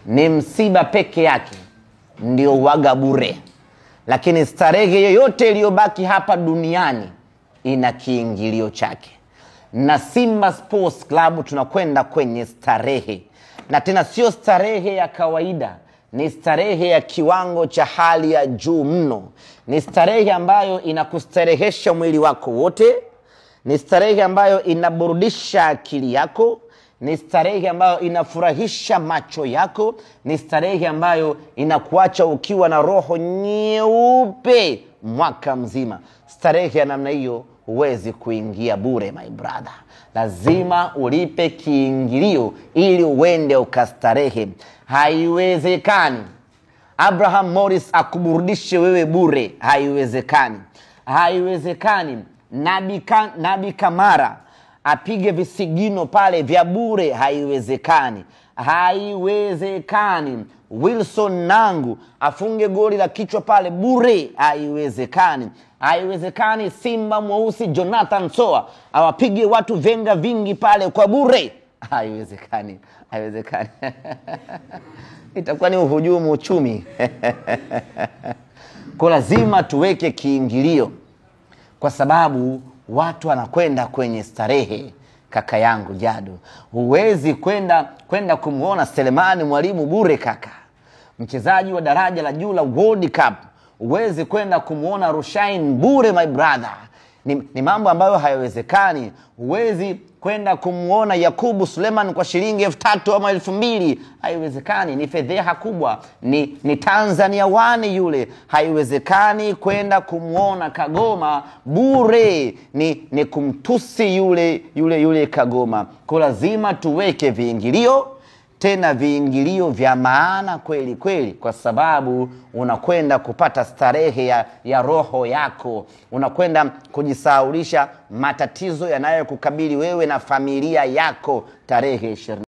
ni msiba peke yake ndio waga bure, lakini starehe yoyote iliyobaki hapa duniani ina kiingilio chake. Na Simba Sports Club tunakwenda kwenye starehe, na tena sio starehe ya kawaida, ni starehe ya kiwango cha hali ya juu mno. Ni starehe ambayo inakustarehesha mwili wako wote, ni starehe ambayo inaburudisha akili yako, ni starehe ambayo inafurahisha macho yako, ni starehe ambayo inakuacha ukiwa na roho nyeupe mwaka mzima. Starehe ya namna hiyo huwezi kuingia bure my brother. Lazima ulipe kiingilio ili uende ukastarehe. Haiwezekani Abraham Morris akuburudishe wewe bure, haiwezekani. Haiwezekani Nabi Kamara apige visigino pale vya bure, haiwezekani. Haiwezekani Wilson Nangu afunge goli la kichwa pale bure, haiwezekani. Haiwezekani Simba mweusi Jonathan Soa awapige watu venga vingi pale kwa bure, haiwezekani. Haiwezekani. Itakuwa ni uhujumu uchumi. Kwa lazima tuweke kiingilio, kwa sababu watu wanakwenda kwenye starehe. Kaka yangu Jado, huwezi kwenda kumuona Selemani Mwalimu bure kaka. Mchezaji wa daraja la juu la World Cup huwezi kwenda kumuona Rushain bure my brother. Ni mambo ambayo hayawezekani. Huwezi kwenda kumuona Yakubu Suleiman kwa shilingi 3,000 ama 2,000. Haiwezekani, ni fedheha kubwa. Ni Tanzania One yule. Haiwezekani kwenda kumuona Kagoma bure. Ni kumtusi yule Kagoma. Kwa lazima tuweke viingilio, tena viingilio vya maana kweli kweli, kwa sababu unakwenda kupata starehe ya roho yako. Unakwenda kujisahaulisha matatizo yanayokukabili wewe na familia yako tarehe 20.